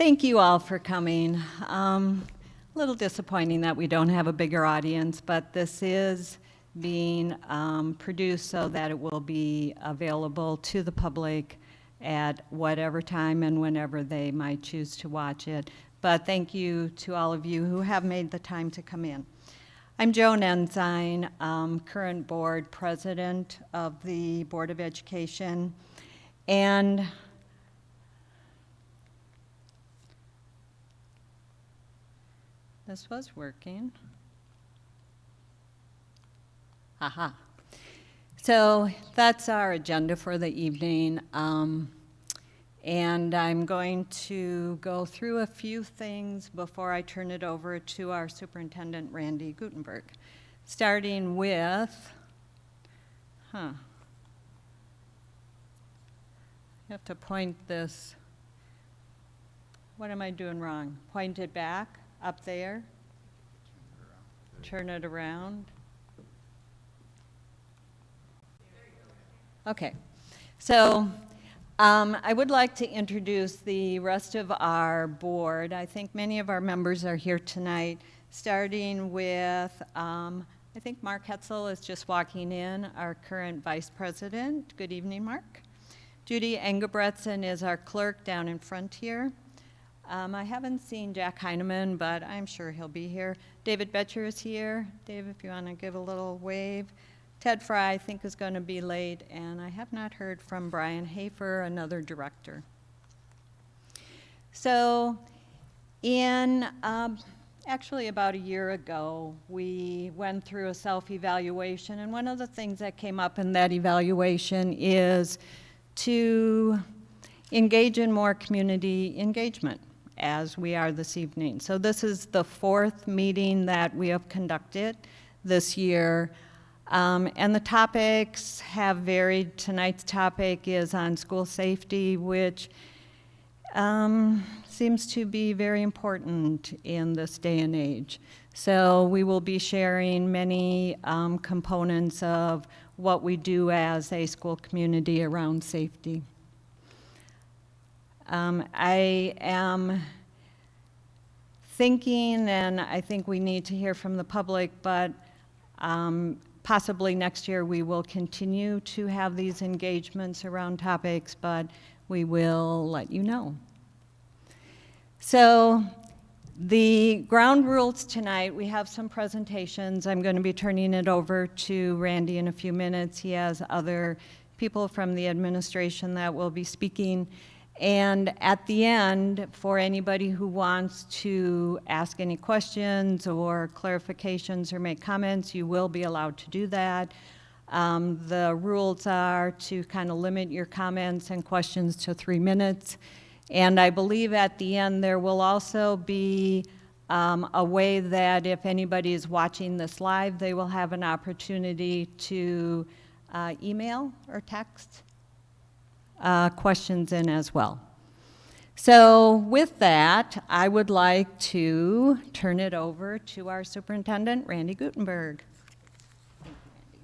Thank you all for coming. A little disappointing that we don't have a bigger audience, but this is being produced so that it will be available to the public at whatever time and whenever they might choose to watch it. But thank you to all of you who have made the time to come in. I'm Joan Ensign, current board president of the Board of Education, and this was working. Aha. So that's our agenda for the evening. And I'm going to go through a few things before I turn it over to our superintendent, Randy Gutenberg. Starting with, you have to point this, what am I doing wrong? Point it back, up there. Turn it around. Okay, so I would like to introduce the rest of our board. I think many of our members are here tonight, starting with, I think Mark Hetzel is just walking in, our current vice president. Good evening, Mark. Judy Engebretson is our clerk down in front here. I haven't seen Jack Heineman, but I'm sure he'll be here. David Betcher is here. Dave, if you want to give a little wave. Ted Fry, I think, is going to be late, and I have not heard from Brian Hafer, another director. So in actually about a year ago, we went through a self-evaluation, and one of the things that came up in that evaluation is to engage in more community engagement, as we are this evening. So this is the fourth meeting that we have conducted this year. And the topics have varied. Tonight's topic is on school safety, which seems to be very important in this day and age. So we will be sharing many components of what we do as a school community around safety. I am thinking, and I think we need to hear from the public, but possibly next year we will continue to have these engagements around topics, but we will let you know. So the ground rules tonight, we have some presentations. I'm going to be turning it over to Randy in a few minutes. He has other people from the administration that will be speaking. And at the end, for anybody who wants to ask any questions or clarifications or make comments, you will be allowed to do that. The rules are to kind of limit your comments and questions to 3 minutes. And I believe at the end there will also be a way that if anybody is watching this live, they will have an opportunity to email or text questions in as well. So with that, I would like to turn it over to our superintendent, Randy Gutenberg. Thank you, Randy.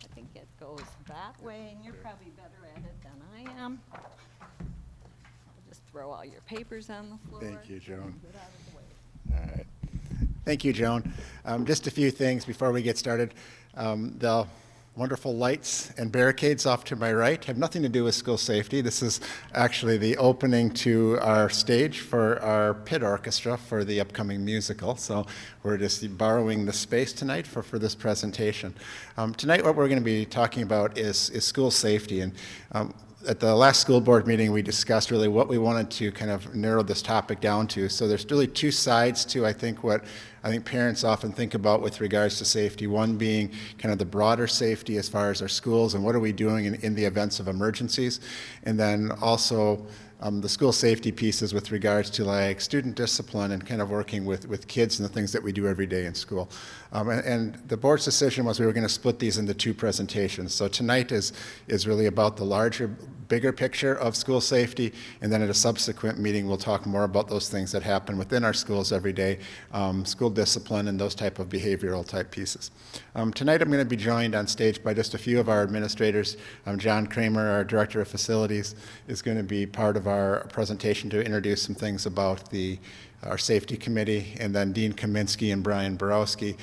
I think it goes that way, and you're probably better at it than I am. I'll just throw all your papers on the floor. Thank you, Joan. Get out of the way. All right. Thank you, Joan. Just a few things before we get started. The wonderful lights and barricades off to my right have nothing to do with school safety. This is actually the opening to our stage for our pit orchestra for the upcoming musical. So we're just borrowing the space tonight for this presentation. Tonight what we're going to be talking about is school safety. And at the last school board meeting, we discussed really what we wanted to kind of narrow this topic down to. So there's really two sides to, I think, what I think parents often think about with regards to safety. One being kind of the broader safety as far as our schools and what are we doing in the events of emergencies. And then also the school safety pieces with regards to like student discipline and kind of working with kids and the things that we do every day in school. And the board's decision was we were going to split these into two presentations. So tonight is really about the larger bigger picture of school safety, and then at a subsequent meeting we'll talk more about those things that happen within our schools every day, school discipline and those type of behavioral type pieces. Tonight I'm going to be joined on stage by just a few of our administrators. John Kramer, our Director of Facilities, is going to be part of our presentation to introduce some things about our safety committee, and then Dean Kaminsky and Brian Borowski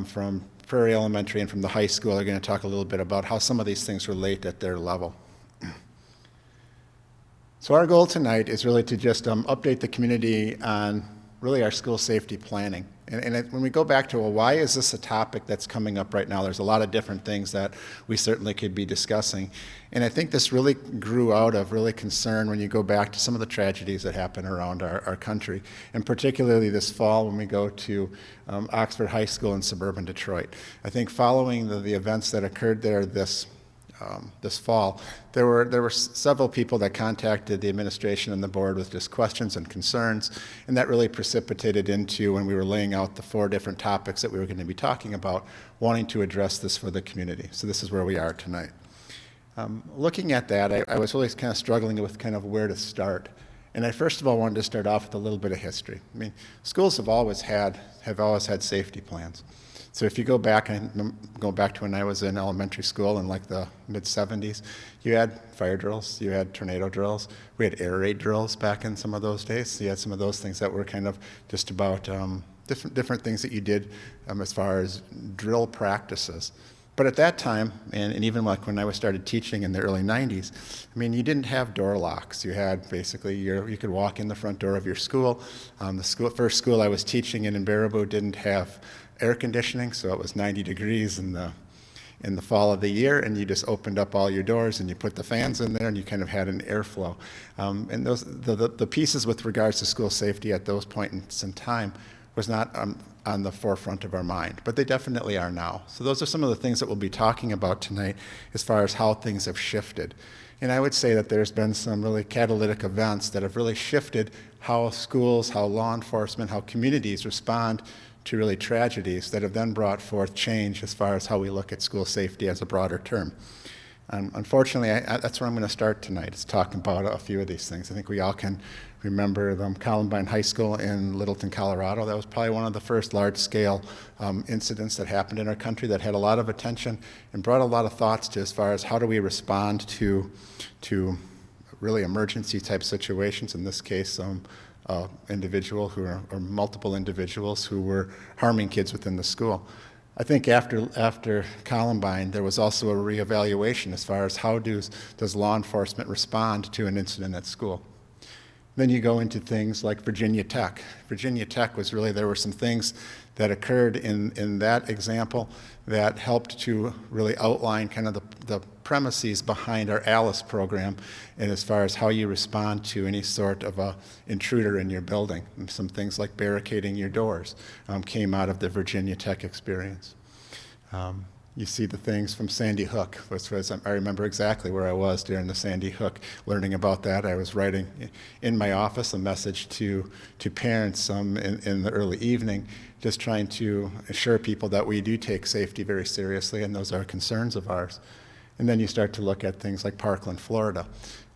from Prairie Elementary and from the high school are going to talk a little bit about how some of these things relate at their level. So our goal tonight is really to just update the community on really our school safety planning. And when we go back to, well, why is this a topic that's coming up right now? There's a lot of different things that we certainly could be discussing. And I think this really grew out of really concern when you go back to some of the tragedies that happen around our country, and particularly this fall when we go to Oxford High School in suburban Detroit. I think following the events that occurred there this fall, there were several people that contacted the administration and the board with just questions and concerns, and that really precipitated into, when we were laying out the 4 different topics that we were going to be talking about, wanting to address this for the community. So this is where we are tonight. Looking at that, I was really kind of struggling with kind of where to start. And I first of all wanted to start off with a little bit of history. I mean, schools have always had safety plans. So if you go back to when I was in elementary school in like the mid-70s, you had fire drills, you had tornado drills, we had air raid drills back in some of those days. So you had some of those things that were kind of just about different things that you did as far as drill practices. But at that time, and even like when I started teaching in the early 90s, I mean, you didn't have door locks. You had basically, you could walk in the front door of your school. First school I was teaching in Baraboo didn't have air conditioning, so it was 90 degrees in the fall of the year, and you just opened up all your doors and you put the fans in there and you kind of had an airflow. And the pieces with regards to school safety at those points in time was not on the forefront of our mind, but they definitely are now. So those are some of the things that we'll be talking about tonight as far as how things have shifted. And I would say that there's been some really catalytic events that have really shifted how schools, how law enforcement, how communities respond to really tragedies that have then brought forth change as far as how we look at school safety as a broader term. Unfortunately, that's where I'm going to start tonight, is talking about a few of these things. I think we all can remember Columbine High School in Littleton, Colorado. That was probably one of the first large-scale incidents that happened in our country that had a lot of attention and brought a lot of thoughts to as far as how do we respond to really emergency-type situations, in this case, individual or multiple individuals who were harming kids within the school. I think after Columbine, there was also a reevaluation as far as how does law enforcement respond to an incident at school. Then you go into things like Virginia Tech. Virginia Tech was really, there were some things that occurred in that example that helped to really outline kind of the premises behind our ALICE program, and as far as how you respond to any sort of a intruder in your building. And some things like barricading your doors came out of the Virginia Tech experience. You see the things from Sandy Hook, which was, I remember exactly where I was during the Sandy Hook, learning about that. I was writing in my office a message to parents in the early evening, just trying to assure people that we do take safety very seriously, and those are concerns of ours. And then you start to look at things like Parkland, Florida.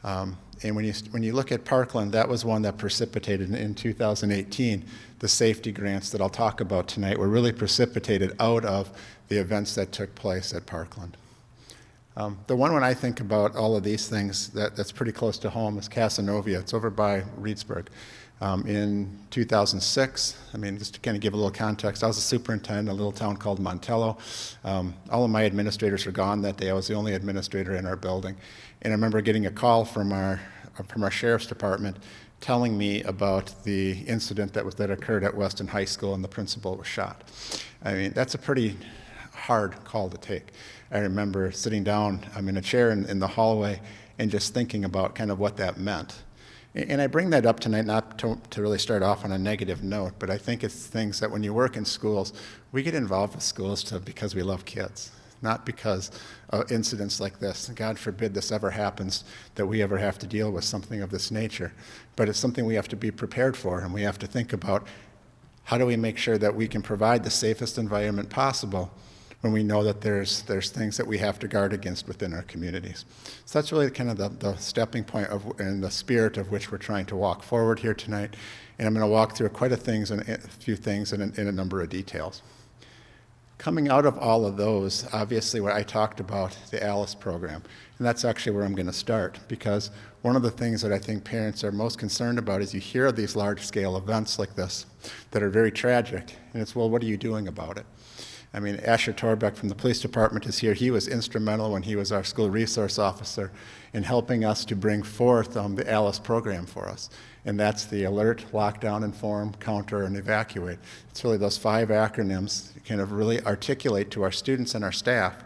And when you look at Parkland, that was one that precipitated in 2018. The safety grants that I'll talk about tonight were really precipitated out of the events that took place at Parkland. The one when I think about all of these things that's pretty close to home is Casanova. It's over by Reedsburg. In 2006, I mean, just to kind of give a little context, I was a superintendent in a little town called Montello. All of my administrators were gone that day. I was the only administrator in our building. And I remember getting a call from our sheriff's department telling me about the incident that occurred at Weston High School, and the principal was shot. I mean, that's a pretty hard call to take. I remember sitting down in a chair in the hallway and just thinking about kind of what that meant. And I bring that up tonight not to really start off on a negative note, but I think it's things that when you work in schools, we get involved with schools because we love kids, not because of incidents like this. God forbid this ever happens, that we ever have to deal with something of this nature. But it's something we have to be prepared for, and we have to think about how do we make sure that we can provide the safest environment possible when we know that there's things that we have to guard against within our communities. So that's really kind of the stepping point of, and the spirit of which we're trying to walk forward here tonight. And I'm going to walk through quite a few things in a number of details. Coming out of all of those, obviously, what I talked about, the ALICE program, and that's actually where I'm going to start, because one of the things that I think parents are most concerned about is you hear of these large-scale events like this that are very tragic, and it's, well, what are you doing about it? I mean, Asher Torbeck from the police department is here. He was instrumental when he was our school resource officer in helping us to bring forth the ALICE program for us. And that's the alert, lockdown, inform, counter, and evacuate. It's really those 5 acronyms that kind of really articulate to our students and our staff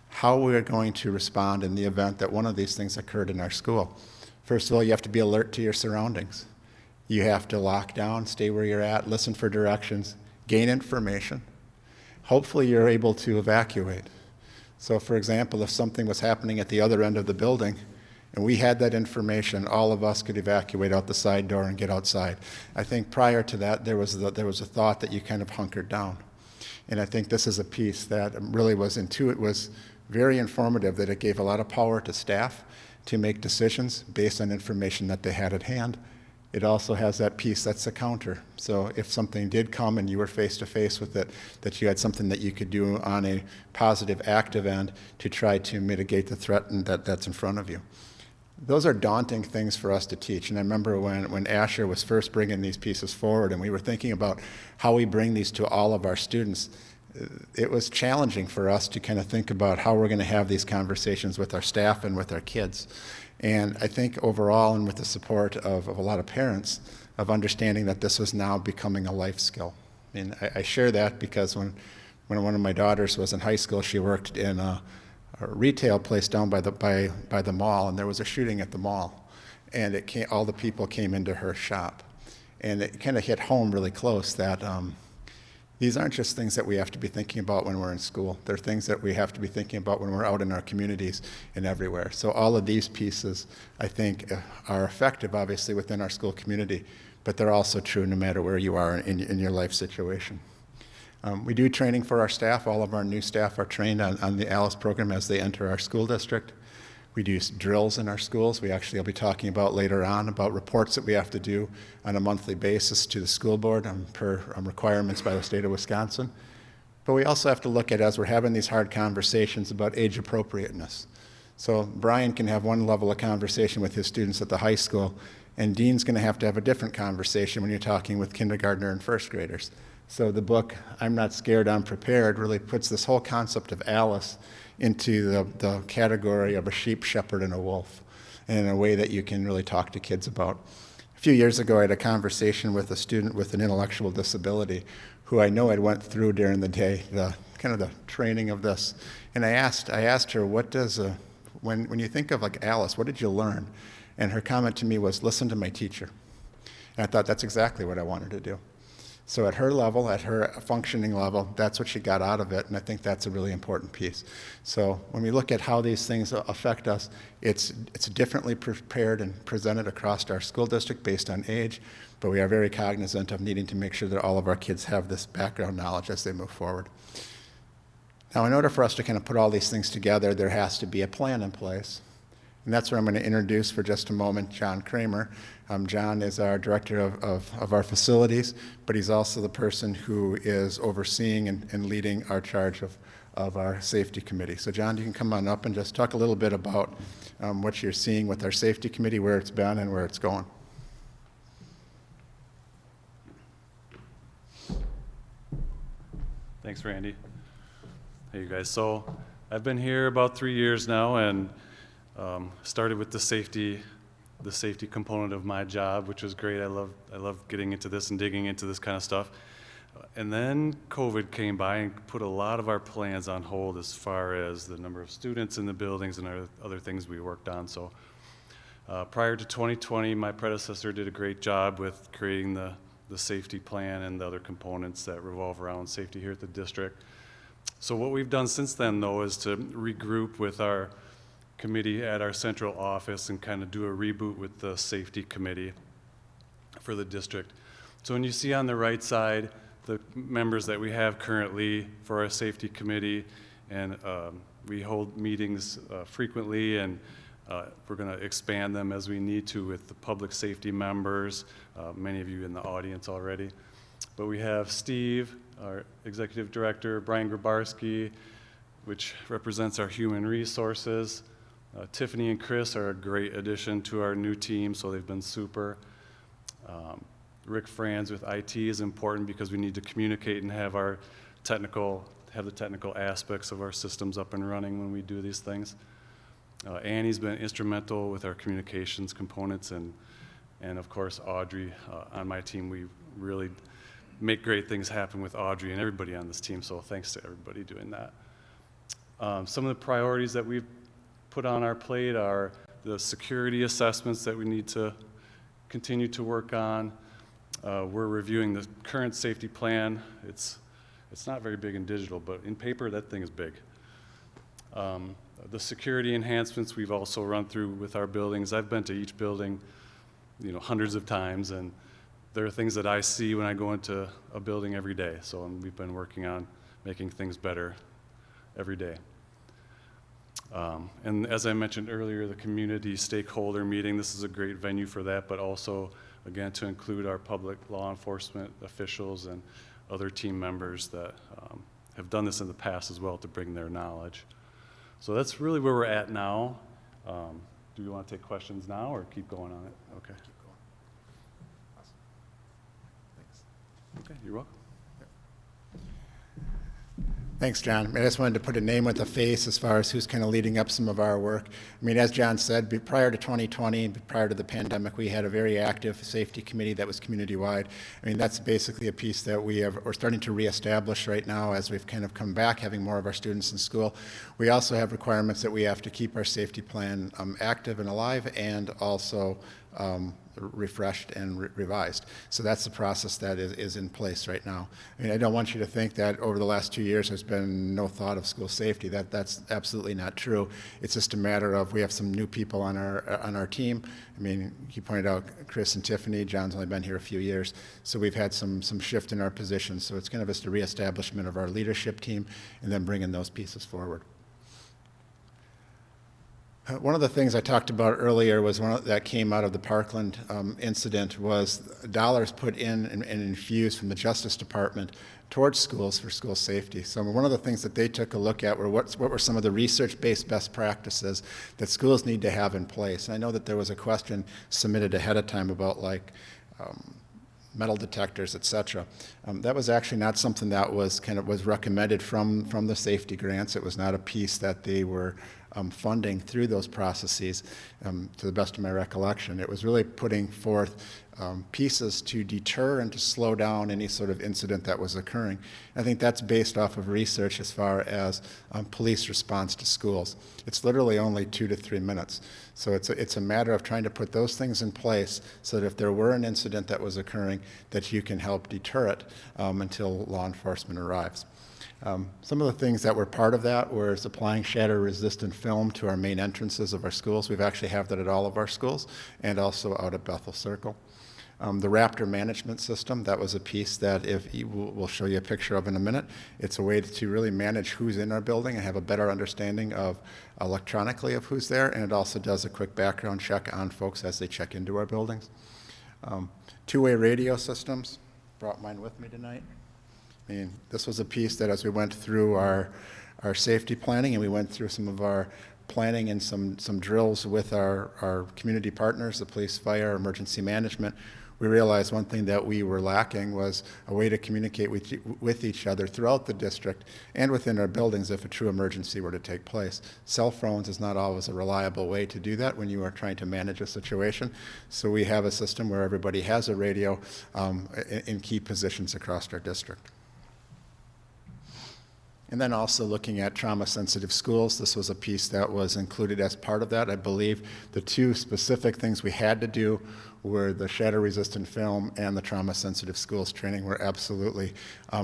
how we are going to respond in the event that one of these things occurred in our school. First of all, you have to be alert to your surroundings. You have to lock down, stay where you're at, listen for directions, gain information. Hopefully you're able to evacuate. So for example, if something was happening at the other end of the building and we had that information, all of us could evacuate out the side door and get outside. I think prior to that, there was a thought that you kind of hunkered down. And I think this is a piece that really was very informative, that it gave a lot of power to staff to make decisions based on information that they had at hand. It also has that piece that's a counter. So if something did come and you were face to face with it, that you had something that you could do on a positive, active end to try to mitigate the threat that's in front of you. Those are daunting things for us to teach. And I remember when Asher was first bringing these pieces forward and we were thinking about how we bring these to all of our students, it was challenging for us to kind of think about how we're going to have these conversations with our staff and with our kids. And I think overall, and with the support of a lot of parents, of understanding that this was now becoming a life skill. I mean, I share that because when one of my daughters was in high school, she worked in a retail place down by the mall, and there was a shooting at the mall. And all the people came into her shop. And it kind of hit home really close that these aren't just things that we have to be thinking about when we're in school. They're things that we have to be thinking about when we're out in our communities and everywhere. So all of these pieces, I think, are effective, obviously, within our school community, but they're also true no matter where you are in your life situation. We do training for our staff. All of our new staff are trained on the ALICE program as they enter our school district. We do drills in our schools. We actually will be talking about later on about reports that we have to do on a monthly basis to the school board per requirements by the state of Wisconsin. But we also have to look at, as we're having these hard conversations, about age appropriateness. So Brian can have one level of conversation with his students at the high school, and Dean's going to have a different conversation when you're talking with kindergartner and first graders. So the book, I'm Not Scared, I'm Prepared, really puts this whole concept of ALICE into the category of a sheep, shepherd, and a wolf, and in a way that you can really talk to kids about. A few years ago, I had a conversation with a student with an intellectual disability who I know had went through during the day, the training of this. And I asked her, what does, when you think of like ALICE, what did you learn? And her comment to me was, listen to my teacher. And I thought that's exactly what I wanted to do. So at her level, at her functioning level, that's what she got out of it, and I think that's a really important piece. So when we look at how these things affect us, it's differently prepared and presented across our school district based on age, but we are very cognizant of needing to make sure that all of our kids have this background knowledge as they move forward. Now, in order for us to kind of put all these things together, there has to be a plan in place. And that's where I'm going to introduce for just a moment John Kramer. John is our director of our facilities, but he's also the person who is overseeing and leading our charge of our safety committee. So John, you can come on up and just talk a little bit about what you're seeing with our safety committee, where it's been and where it's going. Thanks, Randy. Hey, you guys. So I've been here about 3 years now, and started with the safety component of my job, which was great. I love getting into this and digging into this kind of stuff. And then COVID came by and put a lot of our plans on hold as far as the number of students in the buildings and other things we worked on. So prior to 2020, my predecessor did a great job with creating the safety plan and the other components that revolve around safety here at the district. So what we've done since then, though, is to regroup with our committee at our central office and kind of do a reboot with the safety committee for the district. So when you see on the right side the members that we have currently for our safety committee, and we hold meetings frequently, and we're going to expand them as we need to with the public safety members, many of you in the audience already. But we have Steve, our executive director, Brian Grabarski, which represents our human resources. Tiffany and Chris are a great addition to our new team, so they've been super. Rick Franz with IT is important because we need to communicate and have the technical aspects of our systems up and running when we do these things. Annie's been instrumental with our communications components, and of course Audrey on my team. We really make great things happen with Audrey and everybody on this team, so thanks to everybody doing that. Some of the priorities that we've put on our plate are the security assessments that we need to continue to work on. We're reviewing the current safety plan. It's not very big in digital, but in paper, that thing is big. The security enhancements we've also run through with our buildings. I've been to each building, hundreds of times, and there are things that I see when I go into a building every day. So we've been working on making things better every day. And as I mentioned earlier, the community stakeholder meeting, this is a great venue for that, but also, again, to include our public law enforcement officials and other team members that have done this in the past as well to bring their knowledge. So that's really where we're at now. Do we want to take questions now or keep going on it? Okay. Keep going. Awesome. Thanks. Okay, you're welcome. Thanks, John. I just wanted to put a name with a face as far as who's kind of leading up some of our work. I mean, as John said, prior to 2020, prior to the pandemic, we had a very active safety committee that was community-wide. I mean, that's basically a piece that we're starting to reestablish right now as we've kind of come back, having more of our students in school. We also have requirements that we have to keep our safety plan active and alive, and also refreshed and revised. So that's the process that is in place right now. I mean, I don't want you to think that over the last 2 years there's been no thought of school safety. That's absolutely not true. It's just a matter of we have some new people on our team. I mean, you pointed out Chris and Tiffany. John's only been here a few years, so we've had some shift in our positions. So it's kind of just a reestablishment of our leadership team and then bringing those pieces forward. One of the things I talked about earlier was that came out of the Parkland incident was dollars put in and infused from the Justice Department towards schools for school safety. So one of the things that they took a look at were what were some of the research-based best practices that schools need to have in place. And I know that there was a question submitted ahead of time about metal detectors, et cetera. That was actually not something that was recommended from the safety grants. It was not a piece that they were funding through those processes, to the best of my recollection. It was really putting forth pieces to deter and to slow down any sort of incident that was occurring. I think that's based off of research as far as police response to schools. It's literally only 2 to 3 minutes. So it's a matter of trying to put those things in place so that if there were an incident that was occurring, that you can help deter it until law enforcement arrives. Some of the things that were part of that were applying shatter-resistant film to our main entrances of our schools. We've actually have that at all of our schools and also out at Bethel Circle. The Raptor management system, that was a piece that we'll show you a picture of in a minute. It's a way to really manage who's in our building and have a better understanding of electronically of who's there, and it also does a quick background check on folks as they check into our buildings. Two-way radio systems, brought mine with me tonight. I mean, this was a piece that as we went through our safety planning and we went through some of our planning and some drills with our community partners, the police, fire, emergency management, we realized one thing that we were lacking was a way to communicate with each other throughout the district and within our buildings if a true emergency were to take place. Cell phones is not always a reliable way to do that when you are trying to manage a situation. So we have a system where everybody has a radio in key positions across our district. And then also looking at trauma-sensitive schools, this was a piece that was included as part of that. I believe the two specific things we had to do were the shatter-resistant film and the trauma-sensitive schools training were absolutely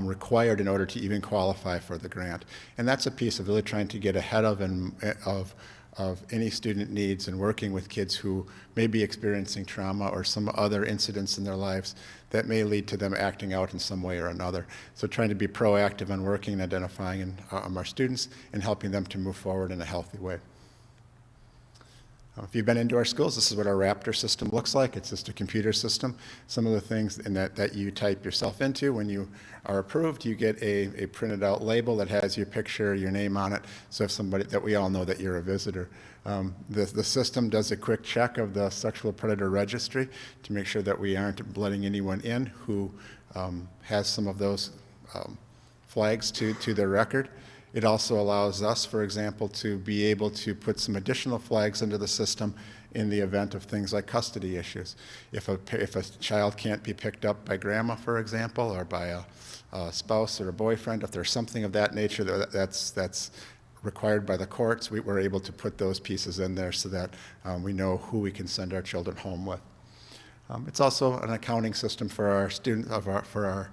required in order to even qualify for the grant. And that's a piece of really trying to get ahead of of any student needs and working with kids who may be experiencing trauma or some other incidents in their lives that may lead to them acting out in some way or another. So trying to be proactive on working and identifying our students and helping them to move forward in a healthy way. If you've been into our schools, this is what our Raptor system looks like. It's just a computer system. Some of the things in that you type yourself into, when you are approved, you get a printed out label that has your picture, your name on it, so if somebody that we all know that you're a visitor. The system does a quick check of the sexual predator registry to make sure that we aren't letting anyone in who has some of those flags to their record. It also allows us, for example, to be able to put some additional flags into the system in the event of things like custody issues. If a child can't be picked up by grandma, for example, or by a spouse or a boyfriend, if there's something of that nature that's required by the courts, we're able to put those pieces in there so that we know who we can send our children home with. It's also an accounting system for our students, for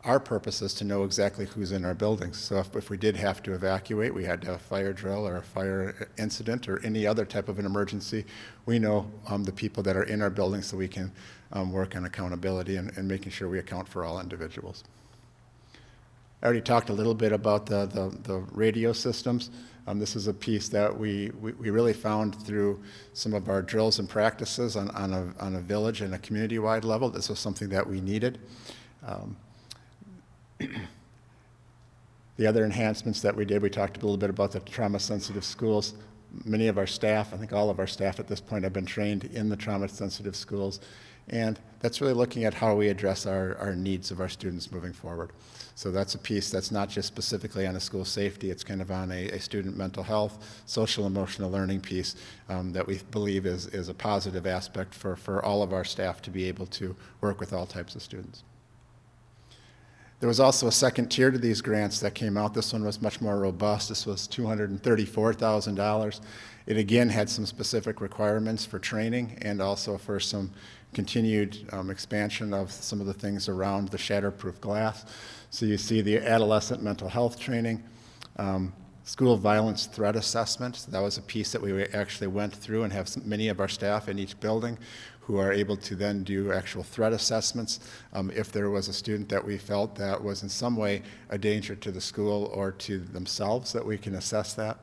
our purpose is to know exactly who's in our buildings. So if we did have to evacuate, we had to have a fire drill or a fire incident or any other type of an emergency, we know the people that are in our buildings so we can work on accountability and making sure we account for all individuals. I already talked a little bit about the radio systems. This is a piece that we really found through some of our drills and practices on a village and a community-wide level. This was something that we needed. The other enhancements that we did, we talked a little bit about the trauma-sensitive schools. Many of our staff, I think all of our staff at this point, have been trained in the trauma-sensitive schools. And that's really looking at how we address our needs of our students moving forward. So that's a piece that's not just specifically on a school safety, it's kind of on a student mental health, social emotional learning piece that we believe is a positive aspect for all of our staff to be able to work with all types of students. There was also a second tier to these grants that came out. This one was much more robust. This was $234,000. It again had some specific requirements for training and also for some continued expansion of some of the things around the shatterproof glass. So you see the adolescent mental health training, school violence threat assessment. So that was a piece that we actually went through and have many of our staff in each building who are able to then do actual threat assessments if there was a student that we felt that was in some way a danger to the school or to themselves, that we can assess that.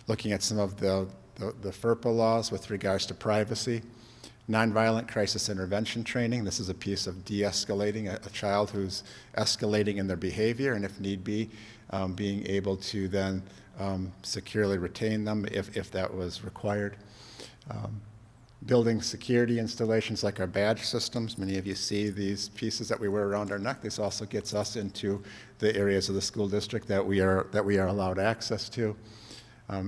Looking at some of the FERPA laws with regards to privacy. Nonviolent crisis intervention training. This is a piece of de-escalating a child who's escalating in their behavior, and if need be, being able to then securely retain them if that was required. Building security installations like our badge systems. Many of you see these pieces that we wear around our neck. This also gets us into the areas of the school district that we are allowed access to.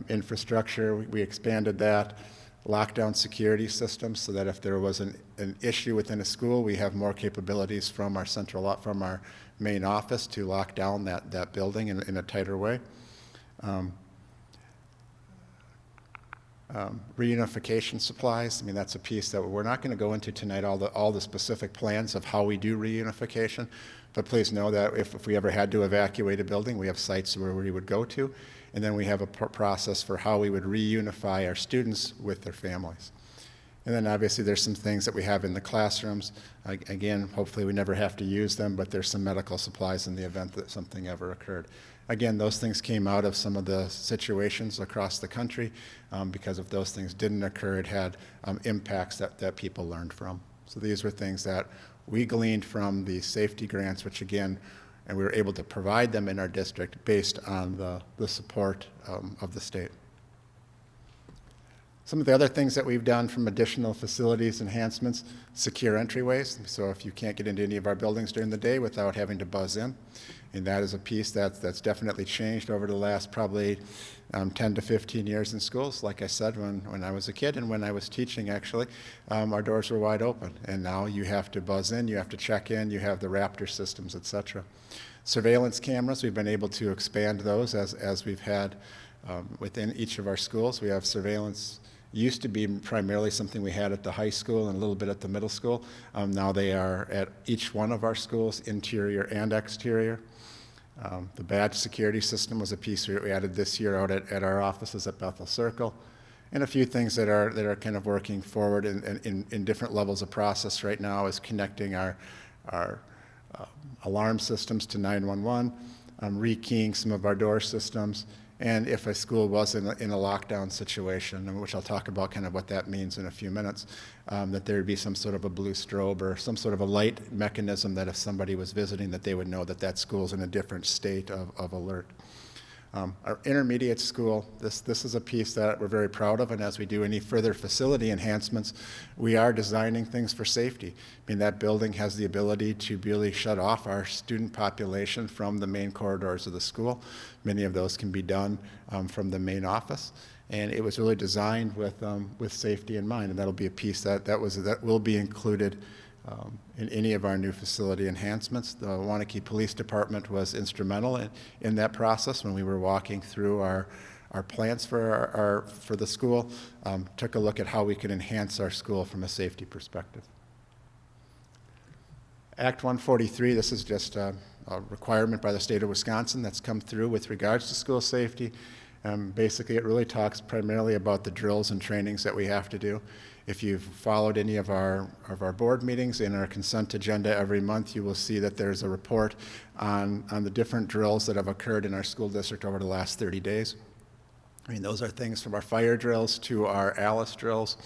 Infrastructure, we expanded that. Lockdown security systems so that if there was an issue within a school, we have more capabilities from our main office to lock down that building in a tighter way. Reunification supplies. I mean, that's a piece that we're not going to go into tonight, all the specific plans of how we do reunification, but please know that if we ever had to evacuate a building, we have sites where we would go to, and then we have a process for how we would reunify our students with their families. And then obviously there's some things that we have in the classrooms. Again, hopefully we never have to use them, but there's some medical supplies in the event that something ever occurred. Again, those things came out of some of the situations across the country because if those things didn't occur, it had impacts that people learned from. So these were things that we gleaned from the safety grants, which again, and we were able to provide them in our district based on the support of the state. Some of the other things that we've done from additional facilities enhancements, secure entryways. So if you can't get into any of our buildings during the day without having to buzz in, and that is a piece that's definitely changed over the last probably 10 to 15 years in schools. Like I said, when I was a kid and when I was teaching actually, our doors were wide open. And now you have to buzz in, you have to check in, you have the Raptor systems, et cetera. Surveillance cameras, we've been able to expand those as we've had within each of our schools. We have surveillance. Used to be primarily something we had at the high school and a little bit at the middle school. Now they are at each one of our schools, interior and exterior. The badge security system was a piece we added this year out at our offices at Bethel Circle. And a few things that are kind of working forward in different levels of process right now is connecting our alarm systems to 911, rekeying some of our door systems, and if a school was in a lockdown situation, and which I'll talk about kind of what that means in a few minutes, that there would be some sort of a blue strobe or some sort of a light mechanism that if somebody was visiting, that they would know that that school's in a different state of alert. Our intermediate school, this is a piece that we're very proud of, and as we do any further facility enhancements, we are designing things for safety. I mean, that building has the ability to really shut off our student population from the main corridors of the school. Many of those can be done from the main office, and it was really designed with safety in mind, and that'll be a piece that will be included in any of our new facility enhancements. The Waunakee Police Department was instrumental in that process when we were walking through our plans for the school, took a look at how we could enhance our school from a safety perspective. Act 143, this is just a requirement by the state of Wisconsin that's come through with regards to school safety. Basically, it really talks primarily about the drills and trainings that we have to do. If you've followed any of our board meetings in our consent agenda every month, you will see that there's a report on the different drills that have occurred in our school district over the last 30 days. I mean, those are things from our fire drills to our ALICE drills.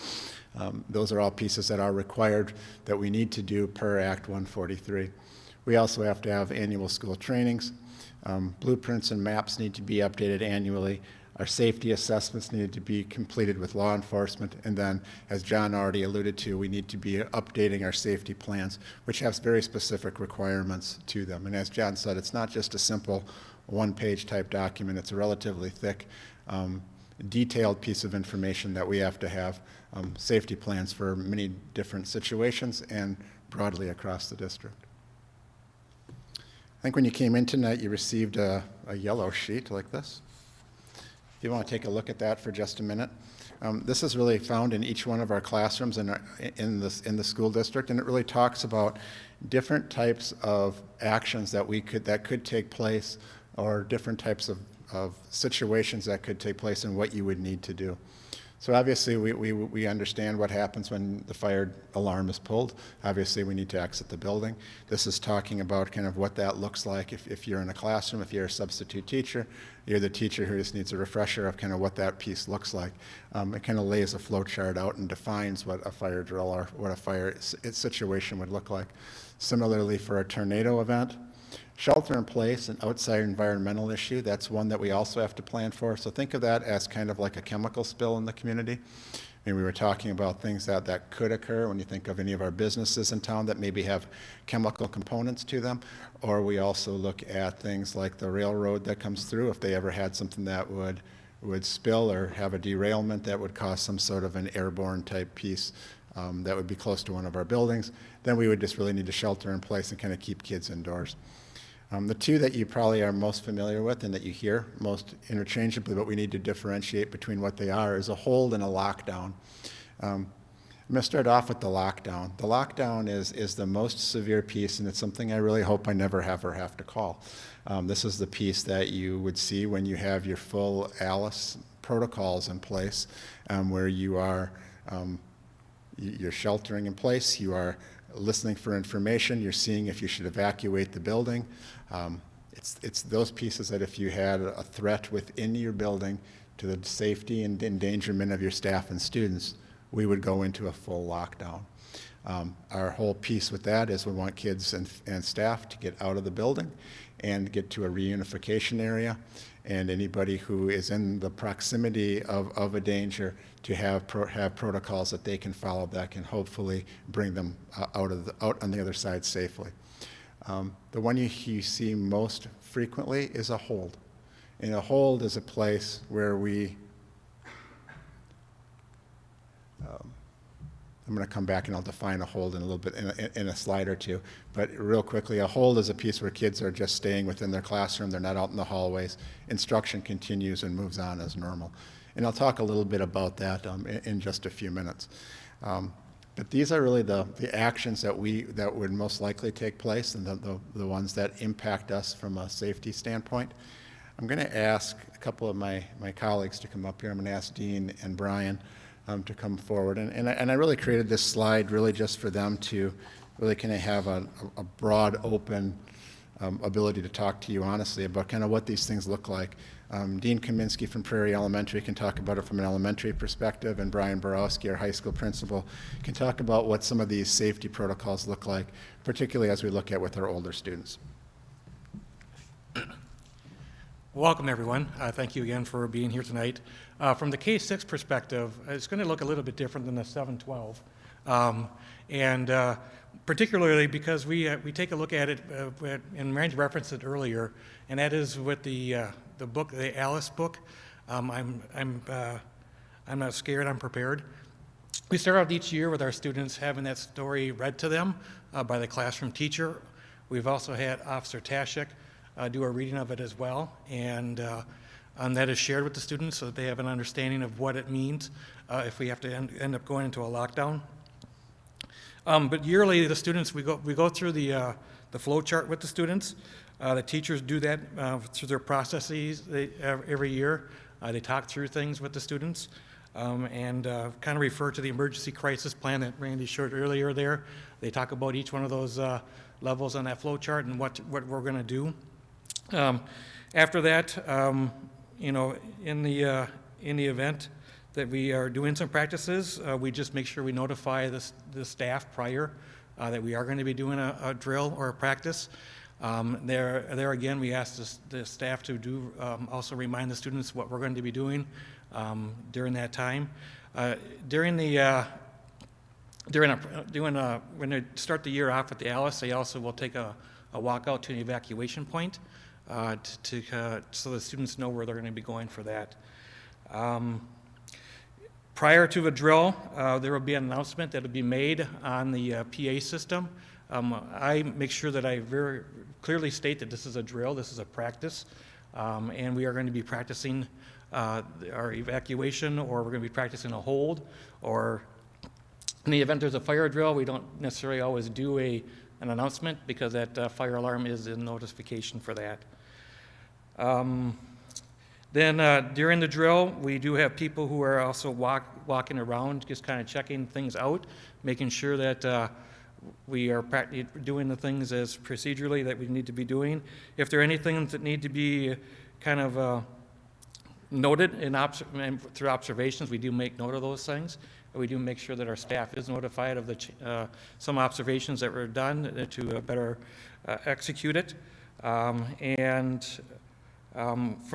Those are all pieces that are required that we need to do per Act 143. We also have to have annual school trainings. Blueprints and maps need to be updated annually. Our safety assessments needed to be completed with law enforcement, and then, as John already alluded to, we need to be updating our safety plans, which has very specific requirements to them. And as John said, it's not just a simple one-page type document. It's a relatively thick, detailed piece of information that we have to have safety plans for many different situations and broadly across the district. I think when you came in tonight, you received a yellow sheet like this. If you want to take a look at that for just a minute. This is really found in each one of our classrooms in the school district, and it really talks about different types of actions that could take place, or different types of situations that could take place and what you would need to do. So obviously we understand what happens when the fire alarm is pulled. Obviously we need to exit the building. This is talking about kind of what that looks like if you're in a classroom, if you're a substitute teacher, you're the teacher who just needs a refresher of kind of what that piece looks like. It kind of lays a flow chart out and defines what a fire drill or what a fire situation would look like. Similarly for a tornado event, shelter in place, an outside environmental issue, that's one that we also have to plan for. So think of that as kind of like a chemical spill in the community. I mean, we were talking about things that could occur when you think of any of our businesses in town that maybe have chemical components to them. Or we also look at things like the railroad that comes through, if they ever had something that would spill or have a derailment that would cause some sort of an airborne type piece that would be close to one of our buildings, then we would just really need to shelter in place and kind of keep kids indoors. The two that you probably are most familiar with and that you hear most interchangeably, but we need to differentiate between what they are, is a hold and a lockdown. I'm going to start off with the lockdown. The lockdown is the most severe piece, and it's something I really hope I never have to call. This is the piece that you would see when you have your full ALICE protocols in place, where you are you're sheltering in place, you are listening for information, you're seeing if you should evacuate the building. It's those pieces that if you had a threat within your building to the safety and endangerment of your staff and students, we would go into a full lockdown. Our whole piece with that is we want kids and staff to get out of the building and get to a reunification area, and anybody who is in the proximity of a danger to have protocols that they can follow that can hopefully bring them out on the other side safely. The one you see most frequently is a hold. And a hold is a place where I'm going to come back and I'll define a hold in a little bit in a slide or two. But real quickly, a hold is a piece where kids are just staying within their classroom. They're not out in the hallways. Instruction continues and moves on as normal. And I'll talk a little bit about that in just a few minutes. But these are really the actions that would most likely take place and the ones that impact us from a safety standpoint. I'm going to ask a couple of my colleagues to come up here. I'm going to ask Dean and Brian to come forward. And I really created this slide really just for them to really kind of have a broad, open ability to talk to you honestly about kind of what these things look like. Dean Kaminsky from Prairie Elementary can talk about it from an elementary perspective, and Brian Borowski, our high school principal, can talk about what some of these safety protocols look like, particularly as we look at with our older students. Welcome, everyone. Thank you again for being here tonight. From the K-6 perspective, it's going to look a little bit different than the 7-12, and particularly because we take a look at it, and Randy referenced it earlier, and that is with the book, the Alice book. I'm not scared. I'm prepared. We start out each year with our students having that story read to them by the classroom teacher. We've also had Officer Tashik do a reading of it as well, and that is shared with the students so that they have an understanding of what it means if we have to end up going into a lockdown. But yearly, the students, we go through the flow chart with the students. The teachers do that through their processes every year. They talk through things with the students and kind of refer to the emergency crisis plan that Randy showed earlier there. They talk about each one of those levels on that flow chart and what we're going to do. After that, you know, in the event that we are doing some practices, we just make sure we notify the staff prior that we are going to be doing a drill or a practice. There again, we ask the staff to do also remind the students what we're going to be doing during that time. When they start the year off at the Alice, they also will take a walk out to an evacuation point so the students know where they're going to be going for that. Prior to the drill, there will be an announcement that will be made on the PA system. I make sure that I very clearly state that this is a drill, this is a practice, and we are going to be practicing our evacuation, or we're going to be practicing a hold, or in the event there's a fire drill, we don't necessarily always do an announcement because that fire alarm is in notification for that. Then during the drill, we do have people who are also walking around, just kind of checking things out, making sure that we are doing the things as procedurally that we need to be doing. If there are any things that need to be kind of noted through observations, we do make note of those things. And we do make sure that our staff is notified of some observations that were done to better execute it. From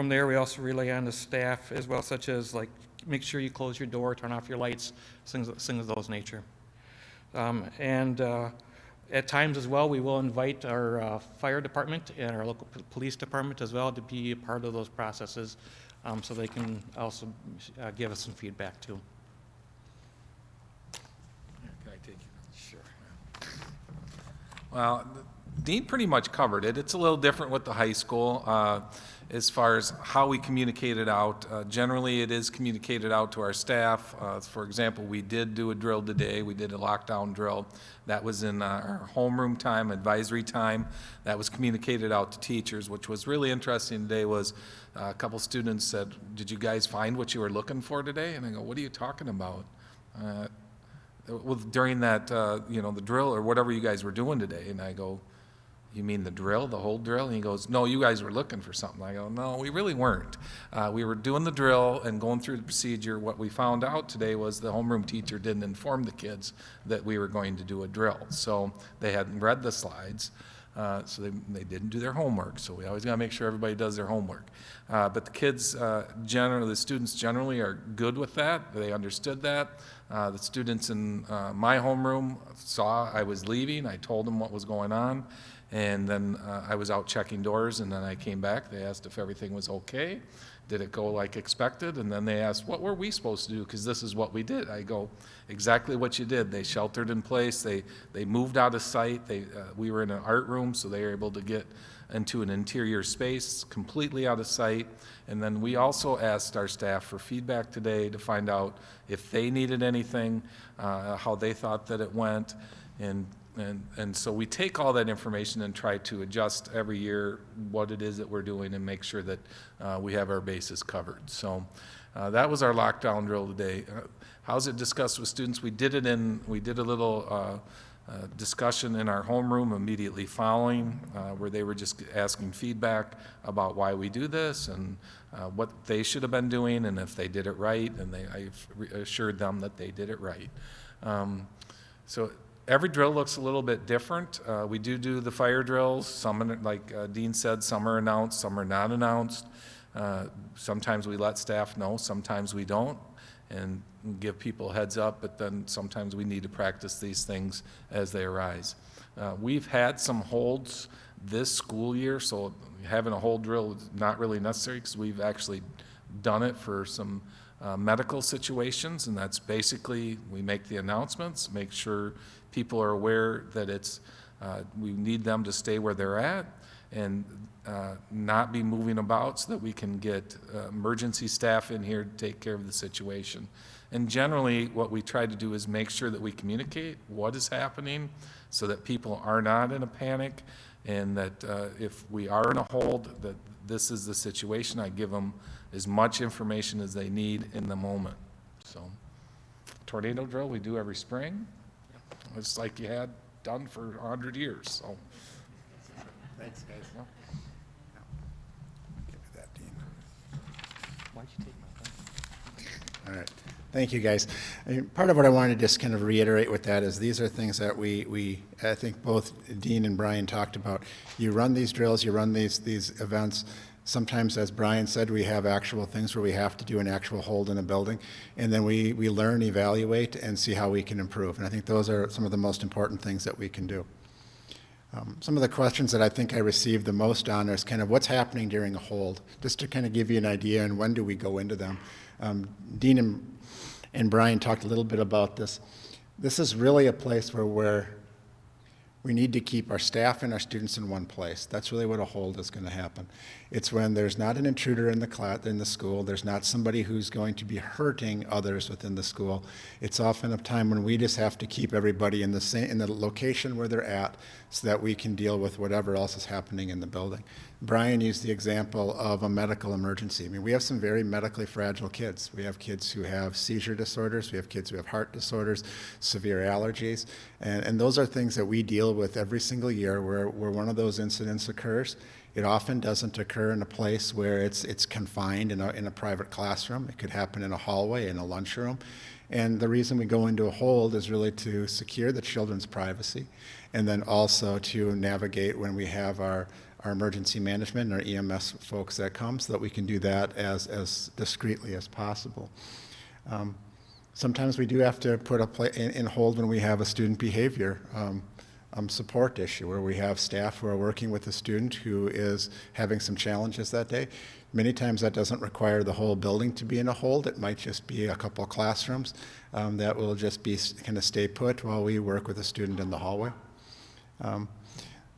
there, we also rely on the staff as well, such as like make sure you close your door, turn off your lights, things of those nature. At times as well, we will invite our fire department and our local police department as well to be a part of those processes, so they can also give us some feedback too. Can I take you? Sure. Well, Dean pretty much covered it. It's a little different with the high school as far as how we communicate it out. Generally, it is communicated out to our staff. For example, we did do a drill today. We did a lockdown drill. That was in our homeroom time, advisory time. That was communicated out to teachers, which was really interesting today. Was a couple students said, "Did you guys find what you were looking for today?" And I go, "What are you talking about?" During that, the drill or whatever you guys were doing today. And I go, "You mean the drill, the whole drill?" And he goes, "No, you guys were looking for something." I go, "No, we really weren't. We were doing the drill and going through the procedure. What we found out today was the homeroom teacher didn't inform the kids that we were going to do a drill. So they hadn't read the slides, so they didn't do their homework. So we always got to make sure everybody does their homework. But the kids, the students generally are good with that. They understood that. The students in my homeroom saw I was leaving. I told them what was going on. And then I was out checking doors, and then I came back. They asked if everything was okay. Did it go like expected? And then they asked, what were we supposed to do? Because this is what we did. I go, exactly what you did. They sheltered in place. They moved out of sight. We were in an art room, so they were able to get into an interior space, completely out of sight. And then we also asked our staff for feedback today to find out if they needed anything, how they thought that it went. And And so we take all that information and try to adjust every year what it is that we're doing and make sure that we have our bases covered. So that was our lockdown drill today. How's it discussed with students? We did a little discussion in our homeroom immediately following, where they were just asking feedback about why we do this and what they should have been doing and if they did it right, and I've assured them that they did it right. So every drill looks a little bit different. We do the fire drills. Some, like Dean said, some are announced, some are not announced. Sometimes we let staff know, sometimes we don't, and give people a heads up, but then sometimes we need to practice these things as they arise. We've had some holds this school year, so having a hold drill is not really necessary because we've actually done it for some medical situations, and that's basically we make the announcements, make sure people are aware that we need them to stay where they're at and not be moving about so that we can get emergency staff in here to take care of the situation. And generally, what we try to do is make sure that we communicate what is happening so that people are not in a panic, and that if we are in a hold, that this is the situation. I give them as much information as they need in the moment. So, tornado drill we do every spring. It's like you had done for 100 years. So. Thanks, guys. Yeah. Give me that, Dean. Why'd you take my phone? All right. Thank you, guys. I mean, part of what I wanted to just kind of reiterate with that is these are things that I think both Dean and Brian talked about. You run these drills, you run these events. Sometimes, as Brian said, we have actual things where we have to do an actual hold in a building, and then we learn, evaluate, and see how we can improve. And I think those are some of the most important things that we can do. Some of the questions that I think I received the most on is kind of what's happening during a hold, just to kind of give you an idea, and when do we go into them. Dean and Brian talked a little bit about this. This is really a place where we need to keep our staff and our students in one place. That's really what a hold is going to happen. It's when there's not an intruder in the school, there's not somebody who's going to be hurting others within the school. It's often a time when we just have to keep everybody in the location where they're at so that we can deal with whatever else is happening in the building. Brian used the example of a medical emergency. I mean, we have some very medically fragile kids. We have kids who have seizure disorders, we have kids who have heart disorders, severe allergies, and those are things that we deal with every single year where one of those incidents occurs. It often doesn't occur in a place where it's confined in a private classroom. It could happen in a hallway, in a lunchroom. And the reason we go into a hold is really to secure the children's privacy, and then also to navigate when we have our emergency management and our EMS folks that come, so that we can do that as discreetly as possible. Sometimes we do have to put in hold when we have a student behavior support issue, where we have staff who are working with a student who is having some challenges that day. Many times that doesn't require the whole building to be in a hold. It might just be a couple of classrooms that will just be kind of stay put while we work with a student in the hallway.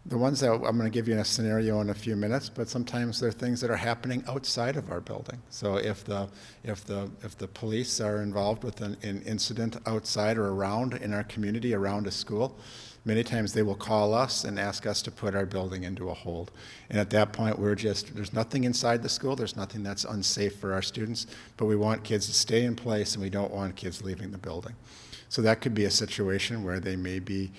The ones that I'm going to give you a scenario in a few minutes, but sometimes there are things that are happening outside of our building. So if the police are involved with an incident outside or around in our community, around a school, many times they will call us and ask us to put our building into a hold. And at that point, there's nothing inside the school, there's nothing that's unsafe for our students, but we want kids to stay in place and we don't want kids leaving the building. So that could be a situation where they may be,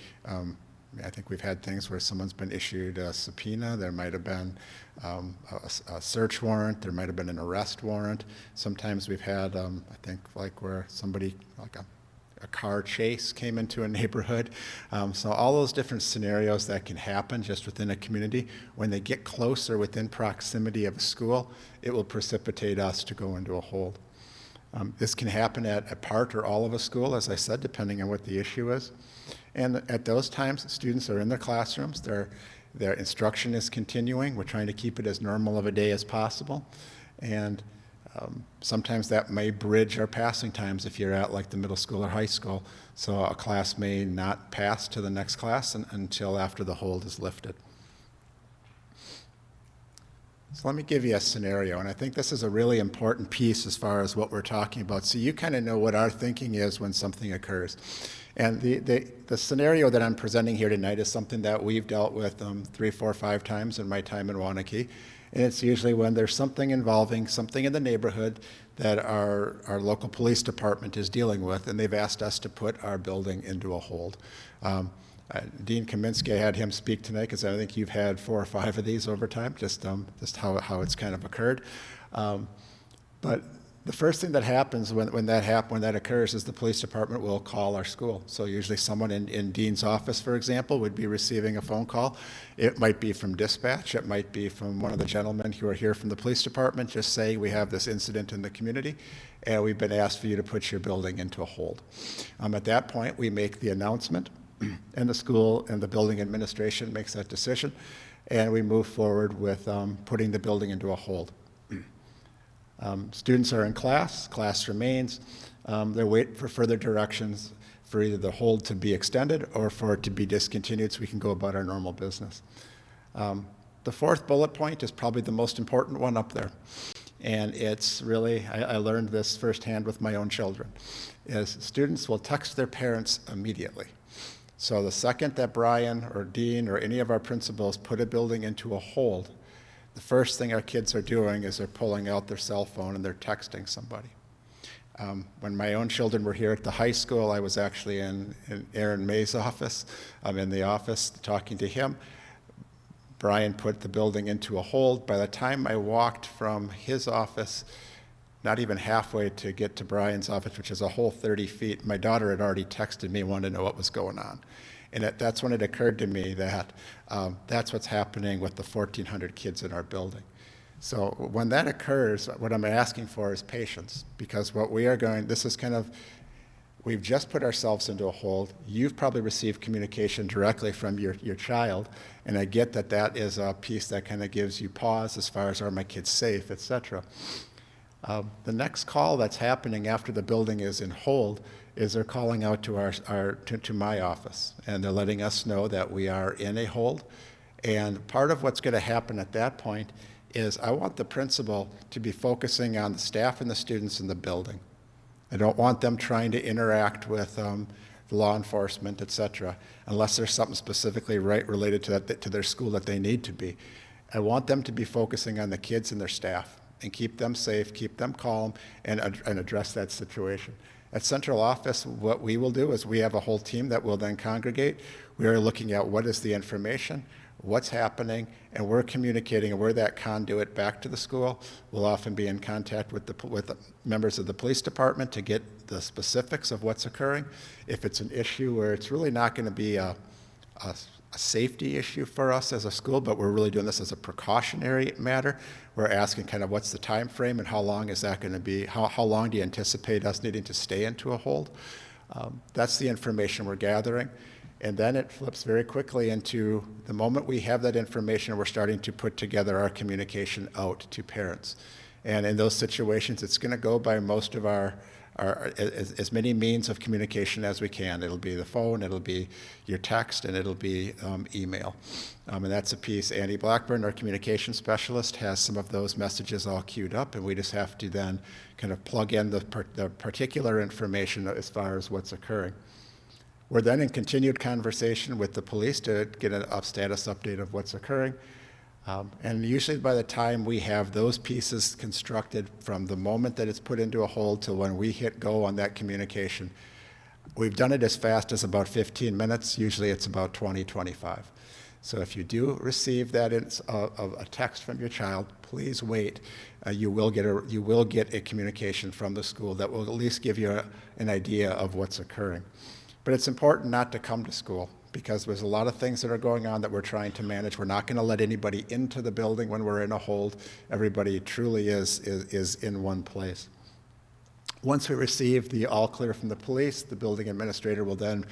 I think we've had things where someone's been issued a subpoena, there might have been a search warrant, there might have been an arrest warrant. Sometimes we've had, I think, like where somebody, like a car chase came into a neighborhood. So all those different scenarios that can happen just within a community, when they get closer within proximity of a school, it will precipitate us to go into a hold. This can happen at a part or all of a school, as I said, depending on what the issue is. And at those times, students are in their classrooms, their instruction is continuing. We're trying to keep it as normal of a day as possible. And sometimes that may bridge our passing times if you're at like the middle school or high school. So a class may not pass to the next class until after the hold is lifted. So let me give you a scenario, and I think this is a really important piece as far as what we're talking about, so you kind of know what our thinking is when something occurs. And the scenario that I'm presenting here tonight is something that we've dealt with 3, 4, 5 times in my time in Waunakee, and it's usually when there's something involving something in the neighborhood that our local police department is dealing with, and they've asked us to put our building into a hold. Dean Kaminsky, I had him speak tonight because I think you've had 4 or 5 of these over time, just how it's kind of occurred. But the first thing that happens when that occurs is the police department will call our school. So usually someone in Dean's office, for example, would be receiving a phone call. It might be from dispatch. It might be from one of the gentlemen who are here from the police department just saying we have this incident in the community and we've been asked for you to put your building into a hold. At that point, we make the announcement and the school and the building administration makes that decision, and we move forward with putting the building into a hold. Students are in class remains. They're waiting for further directions for either the hold to be extended or for it to be discontinued so we can go about our normal business. The 4th bullet point is probably the most important one up there. And it's really, I learned this firsthand with my own children, is students will text their parents immediately. So the second that Brian or Dean or any of our principals put a building into a hold, the first thing our kids are doing is they're pulling out their cell phone and they're texting somebody. When my own children were here at the high school, I was actually in Aaron May's office. I'm in the office talking to him. Brian put the building into a hold. By the time I walked from his office, not even halfway to get to Brian's office, which is a whole 30 feet, my daughter had already texted me, wanted to know what was going on. And that's when it occurred to me that that's what's happening with the 1,400 kids in our building. So when that occurs, what I'm asking for is patience, because what we are going, this is kind of, we've just put ourselves into a hold. You've probably received communication directly from your child, and I get that that is a piece that kind of gives you pause as far as are my kids safe, et cetera. The next call that's happening after the building is in hold is they're calling out to to my office, and they're letting us know that we are in a hold. And part of what's going to happen at that point is I want the principal to be focusing on the staff and the students in the building. I don't want them trying to interact with law enforcement, et cetera, unless there's something specifically related to their school that they need to be. I want them to be focusing on the kids and their staff and keep them safe, keep them calm, and address that situation. At central office, what we will do is we have a whole team that will then congregate. We are looking at what is the information, what's happening, and we're communicating, and we're that conduit back to the school. We'll often be in contact with the members of the police department to get the specifics of what's occurring. If it's an issue where it's really not going to be a safety issue for us as a school, but we're really doing this as a precautionary matter, we're asking kind of what's the time frame and how long is that going to be? How long do you anticipate us needing to stay into a hold? That's the information we're gathering. And then it flips very quickly into the moment we have that information, we're starting to put together our communication out to parents. And in those situations, it's going to go by most of as many means of communication as we can. It'll be the phone, it'll be your text, and it'll be email. And that's a piece. Andy Blackburn, our communication specialist, has some of those messages all queued up, and we just have to then kind of plug in the particular information as far as what's occurring. We're then in continued conversation with the police to get a status update of what's occurring. And usually by the time we have those pieces constructed from the moment that it's put into a hold to when we hit go on that communication, we've done it as fast as about 15 minutes. Usually it's about 20, 25. So if you do receive that a text from your child, please wait. You will get a communication from the school that will at least give you an idea of what's occurring. But it's important not to come to school because there's a lot of things that are going on that we're trying to manage. We're not going to let anybody into the building when we're in a hold. Everybody truly is in one place. Once we receive the all clear from the police, the building administrator will then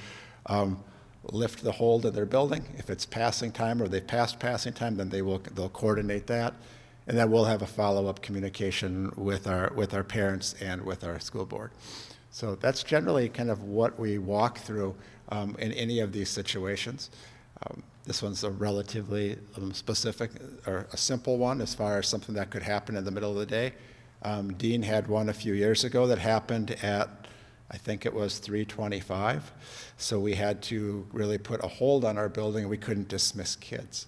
lift the hold of their building. If it's passing time or they've passed passing time, then they'll coordinate that. And then we'll have a follow-up communication with our parents and with our school board. So that's generally kind of what we walk through in any of these situations. This one's a relatively specific or a simple one as far as something that could happen in the middle of the day. Dean had one a few years ago that happened at, I think it was 3:25. So we had to really put a hold on our building. We couldn't dismiss kids.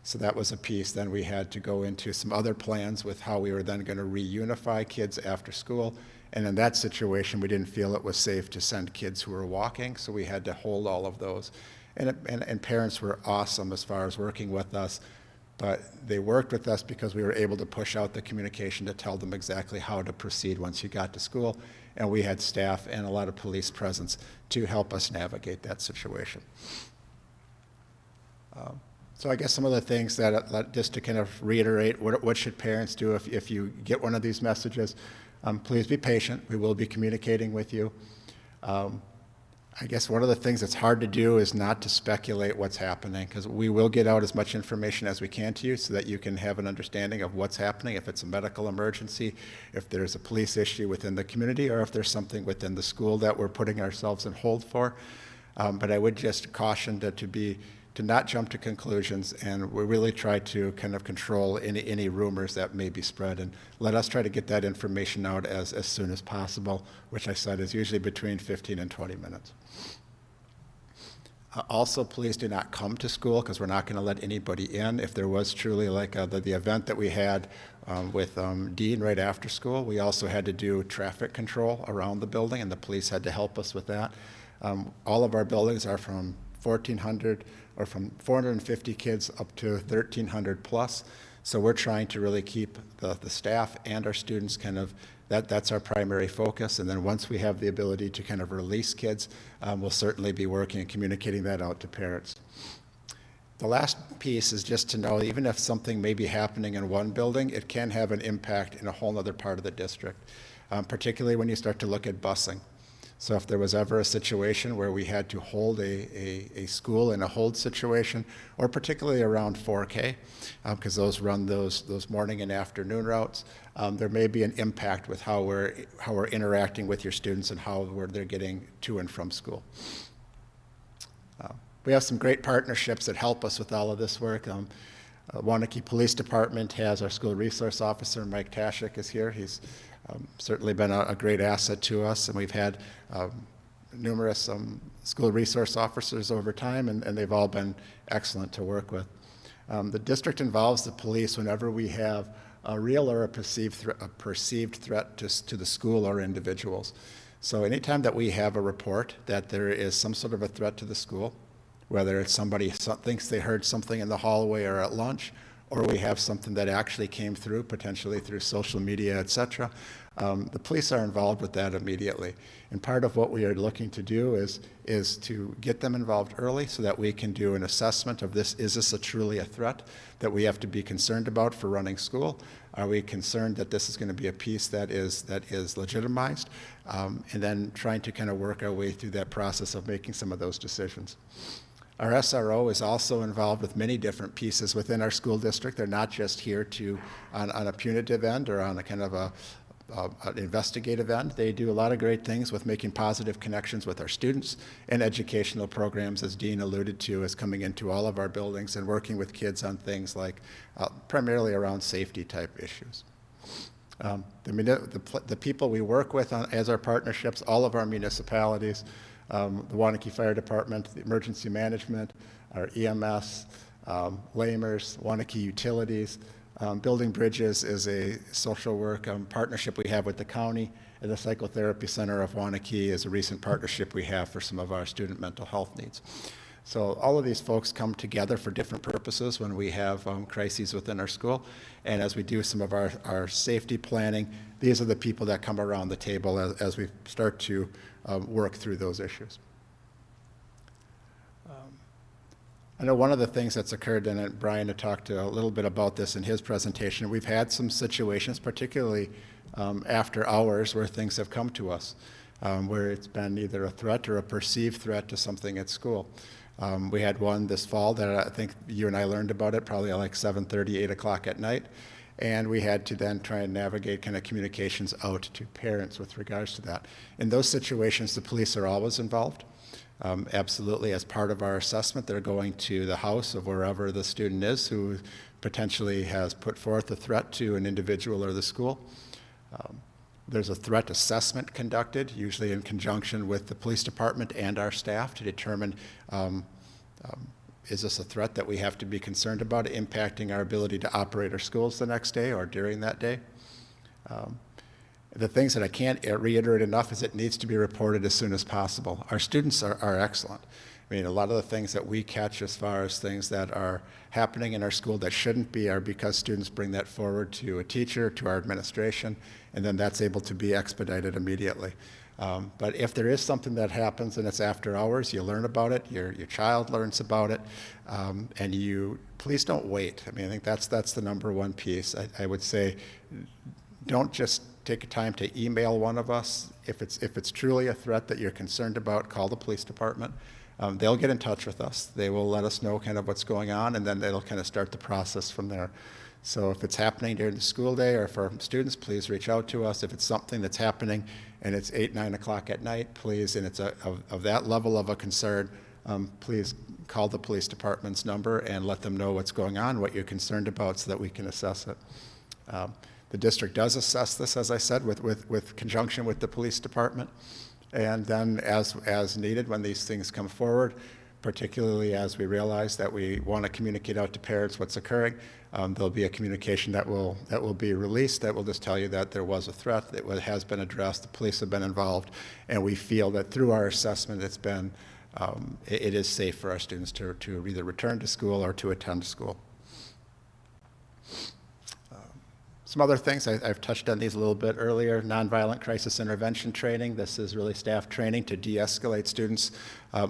So that was a piece. Then we had to go into some other plans with how we were then going to reunify kids after school. And in that situation, we didn't feel it was safe to send kids who were walking, so we had to hold all of those. And parents were awesome as far as working with us, but they worked with us because we were able to push out the communication to tell them exactly how to proceed once you got to school. And we had staff and a lot of police presence to help us navigate that situation. So I guess some of the things that just to kind of reiterate, what should parents do if you get one of these messages? Please be patient. We will be communicating with you. I guess one of the things that's hard to do is not to speculate what's happening, because we will get out as much information as we can to you so that you can have an understanding of what's happening, if it's a medical emergency, if there's a police issue within the community, or if there's something within the school that we're putting ourselves in hold for. But I would just caution to not jump to conclusions, and we really try to kind of control any rumors that may be spread, and let us try to get that information out as soon as possible, which I said is usually between 15 and 20 minutes. Also, please do not come to school, because we're not going to let anybody in. If there was truly like the event that we had with Dean right after school, we also had to do traffic control around the building, and the police had to help us with that. All of our buildings are from 1,400 or from 450 kids up to 1,300 plus. So we're trying to really keep the staff and our students kind of, that's our primary focus. And then once we have the ability to kind of release kids, we'll certainly be working and communicating that out to parents. The last piece is just to know, even if something may be happening in one building, it can have an impact in a whole other part of the district, particularly when you start to look at busing. So if there was ever a situation where we had to hold a school in a hold situation, or particularly around 4K, because those run those morning and afternoon routes, there may be an impact with how we're interacting with your students and how they're getting to and from school. We have some great partnerships that help us with all of this work. Waunakee Police Department has our school resource officer, Mike Tashik, is here. He's certainly been a great asset to us, and we've had numerous school resource officers over time, and they've all been excellent to work with. The district involves the police whenever we have a real or a perceived threat to the school or individuals. So anytime that we have a report that there is some sort of a threat to the school, whether it's somebody thinks they heard something in the hallway or at lunch, or we have something that actually came through, potentially through social media, et cetera, the police are involved with that immediately. And part of what we are looking to do is to get them involved early so that we can do an assessment of this. Is this truly a threat that we have to be concerned about for running school? Are we concerned that this is going to be a piece that is legitimized? And then trying to kind of work our way through that process of making some of those decisions. Our SRO is also involved with many different pieces within our school district. They're not just here on a punitive end or on a kind of an investigative end. They do a lot of great things with making positive connections with our students, and educational programs, as Dean alluded to, is coming into all of our buildings and working with kids on things like primarily around safety type issues. The people we work with as our partnerships, all of our municipalities, the Waunakee Fire Department, the Emergency Management, our EMS, Lamers, Waunakee Utilities. Building Bridges is a social work partnership we have with the county, and the Psychotherapy Center of Waunakee is a recent partnership we have for some of our student mental health needs. So all of these folks come together for different purposes when we have crises within our school, and as we do some of our safety planning, these are the people that come around the table as we start to work through those issues. I know one of the things that's occurred, and Brian had talked a little bit about this in his presentation, we've had some situations, particularly after hours, where things have come to us, where it's been either a threat or a perceived threat to something at school. We had one this fall that I think you and I learned about it probably like 7:30, 8 o'clock at night, and we had to then try and navigate kind of communications out to parents with regards to that. In those situations, the police are always involved. Absolutely, as part of our assessment, they're going to the house of wherever the student is who potentially has put forth a threat to an individual or the school. There's a threat assessment conducted, usually in conjunction with the police department and our staff, to determine is this a threat that we have to be concerned about, impacting our ability to operate our schools the next day or during that day. The things that I can't reiterate enough is it needs to be reported as soon as possible. Our students are excellent. I mean, a lot of the things that we catch as far as things that are happening in our school that shouldn't be are because students bring that forward to a teacher, to our administration, and then that's able to be expedited immediately. But if there is something that happens and it's after hours, you learn about it, your child learns about it, and you please don't wait. I mean, I think that's the number one piece. I would say don't just take time to email one of us. If it's truly a threat that you're concerned about, call the police department. They'll get in touch with us. They will let us know kind of what's going on, and then it'll kind of start the process from there. So if it's happening during the school day or for students, please reach out to us. If it's something that's happening and it's 8, 9 o'clock at night, please, and it's of that level of a concern, please call the police department's number and let them know what's going on, what you're concerned about, so that we can assess it. The district does assess this, as I said, with conjunction with the police department. And then as needed, when these things come forward, particularly as we realize that we want to communicate out to parents what's occurring, there'll be a communication that will be released that will just tell you that there was a threat, that it has been addressed, the police have been involved, and we feel that through our assessment it is safe for our students to either return to school or to attend school. Some other things, I've touched on these a little bit earlier. Nonviolent crisis intervention training. This is really staff training to de-escalate students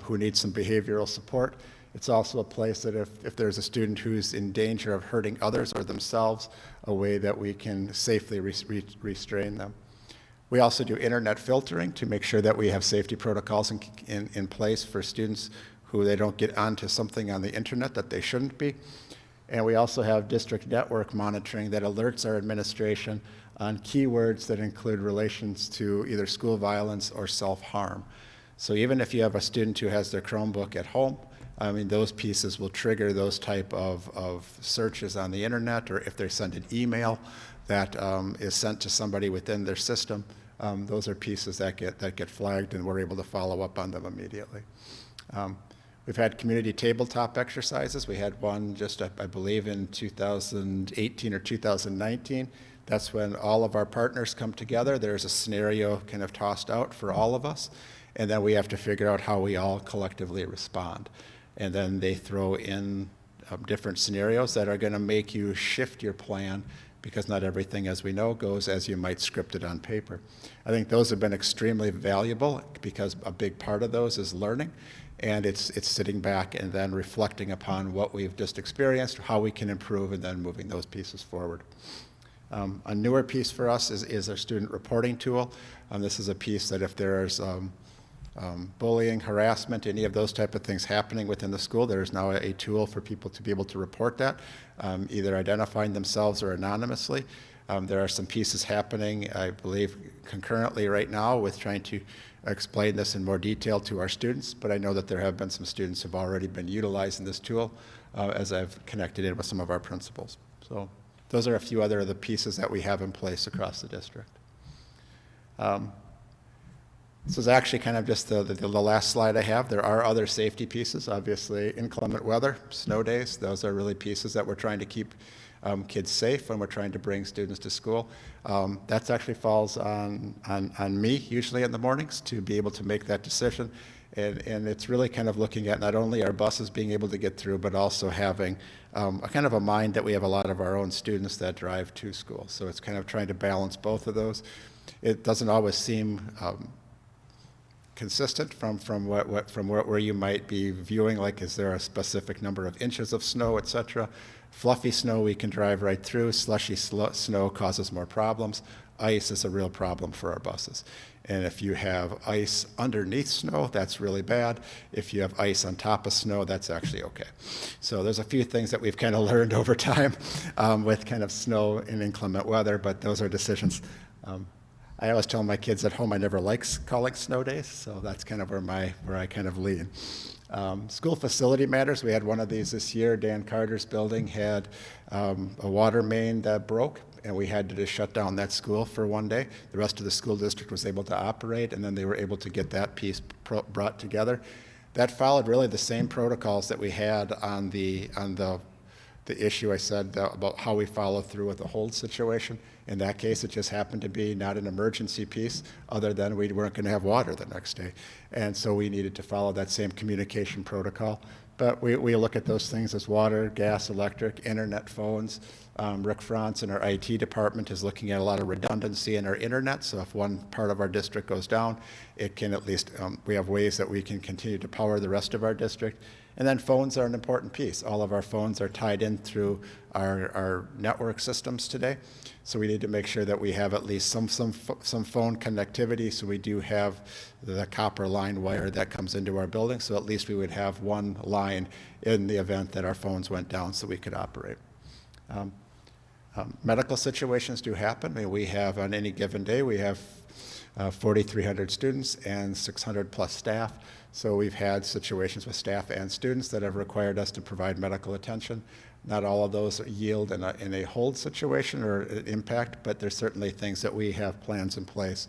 who need some behavioral support. It's also a place that if there's a student who's in danger of hurting others or themselves, a way that we can safely restrain them. We also do internet filtering to make sure that we have safety protocols in place for students who they don't get onto something on the internet that they shouldn't be. And we also have district network monitoring that alerts our administration on keywords that include relations to either school violence or self-harm. So even if you have a student who has their Chromebook at home, I mean, those pieces will trigger those type of searches on the internet, or if they send an email that is sent to somebody within their system, those are pieces that get flagged, and we're able to follow up on them immediately. We've had community tabletop exercises. We had one just, I believe, in 2018 or 2019. That's when all of our partners come together. There's a scenario kind of tossed out for all of us, and then we have to figure out how we all collectively respond. And then they throw in different scenarios that are going to make you shift your plan, because not everything, as we know, goes as you might script it on paper. I think those have been extremely valuable, because a big part of those is learning. And it's sitting back and then reflecting upon what we've just experienced, how we can improve, and then moving those pieces forward. A newer piece for us is our student reporting tool. This is a piece that if there's bullying, harassment, any of those type of things happening within the school, there is now a tool for people to be able to report that, either identifying themselves or anonymously. There are some pieces happening, I believe, concurrently right now with trying to explain this in more detail to our students, but I know that there have been some students who have already been utilizing this tool as I've connected in with some of our principals. So those are a few other of the pieces that we have in place across the district. This is actually kind of just the last slide I have. There are other safety pieces, obviously. Inclement weather, snow days, those are really pieces that we're trying to keep kids safe when we're trying to bring students to school. That actually falls on me, usually in the mornings, to be able to make that decision. And it's really kind of looking at not only our buses being able to get through, but also having a kind of a mind that we have a lot of our own students that drive to school. So it's kind of trying to balance both of those. It doesn't always seem consistent from where you might be viewing, like, is there a specific number of inches of snow, et cetera. Fluffy snow we can drive right through. Slushy snow causes more problems. Ice is a real problem for our buses. And if you have ice underneath snow, that's really bad. If you have ice on top of snow, that's actually okay. So there's a few things that we've kind of learned over time with kind of snow and inclement weather, but those are decisions. I always tell my kids at home I never like calling snow days, so that's kind of where I kind of lean. School facility matters. We had one of these this year. Dan Carter's building had a water main that broke, and we had to just shut down that school for one day. The rest of the school district was able to operate, and then they were able to get that piece brought together. That followed really the same protocols that we had on the issue I said about how we follow through with the hold situation. In that case, it just happened to be not an emergency piece, other than we weren't going to have water the next day. And so we needed to follow that same communication protocol. But we look at those things as water, gas, electric, internet, phones. Rick Franz in our IT department is looking at a lot of redundancy in our internet. So if one part of our district goes down, it can at least, we have ways that we can continue to power the rest of our district. And then phones are an important piece. All of our phones are tied in through our network systems today. So we need to make sure that we have at least some phone connectivity. So we do have the copper line wire that comes into our building. So at least we would have one line in the event that our phones went down so we could operate. Medical situations do happen. I mean, we have on any given day, we have 4,300 students and 600 plus staff. So we've had situations with staff and students that have required us to provide medical attention. Not all of those yield in a hold situation or an impact, but there's certainly things that we have plans in place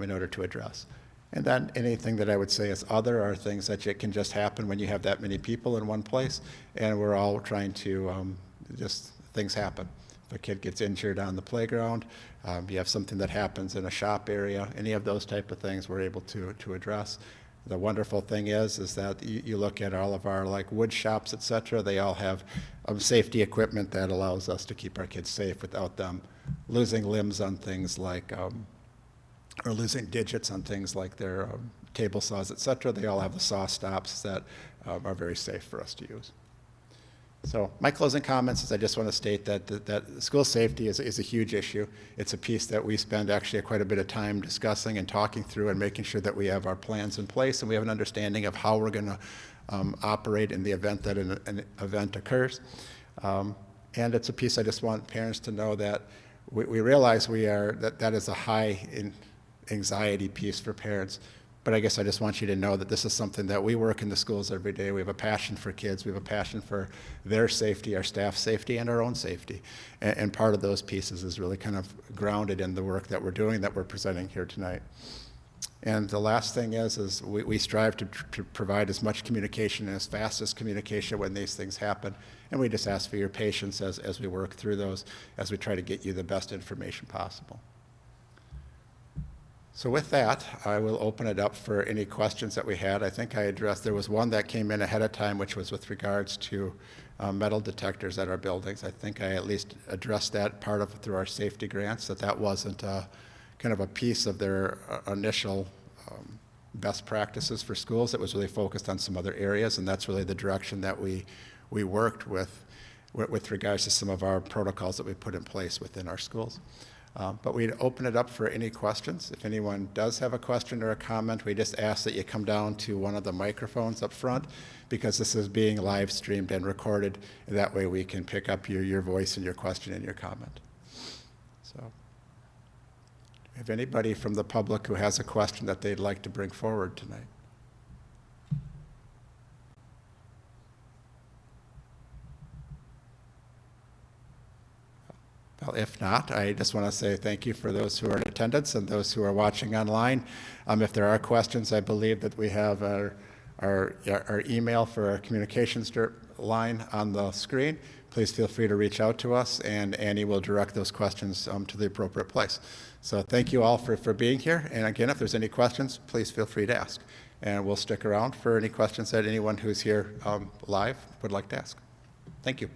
in order to address. And then anything that I would say is other are things that can just happen when you have that many people in one place, and we're all trying to just things happen. If a kid gets injured on the playground, you have something that happens in a shop area, any of those type of things we're able to address. The wonderful thing is that you look at all of our like wood shops, et cetera, they all have safety equipment that allows us to keep our kids safe without them losing limbs on things like, or losing digits on things like their table saws, et cetera. They all have the saw stops that are very safe for us to use. So my closing comments is I just want to state that school safety is a huge issue. It's a piece that we spend actually quite a bit of time discussing and talking through and making sure that we have our plans in place and we have an understanding of how we're going to operate in the event that an event occurs. And it's a piece I just want parents to know that we realize that is a high anxiety piece for parents. But I guess I just want you to know that this is something that we work in the schools every day. We have a passion for kids. We have a passion for their safety, our staff's safety, and our own safety. And part of those pieces is really kind of grounded in the work that we're doing, that we're presenting here tonight. And the last thing is we strive to provide as much communication and as fast as communication when these things happen. And we just ask for your patience as we work through those, as we try to get you the best information possible. So with that, I will open it up for any questions that we had. I think I addressed, there was one that came in ahead of time, which was with regards to metal detectors at our buildings. I think I at least addressed that part of through our safety grants, that wasn't kind of a piece of their initial best practices for schools. It was really focused on some other areas, and that's really the direction that we worked with regards to some of our protocols that we put in place within our schools. But we'd open it up for any questions. If anyone does have a question or a comment, we just ask that you come down to one of the microphones up front, because this is being live streamed and recorded. And that way we can pick up your voice and your question and your comment. So if anybody from the public who has a question that they'd like to bring forward tonight. Well, if not, I just want to say thank you for those who are in attendance and those who are watching online. If there are questions, I believe that we have our email for our communications line on the screen. Please feel free to reach out to us, and Annie will direct those questions to the appropriate place. So thank you all for being here. And again, if there's any questions, please feel free to ask. And we'll stick around for any questions that anyone who's here live would like to ask. Thank you.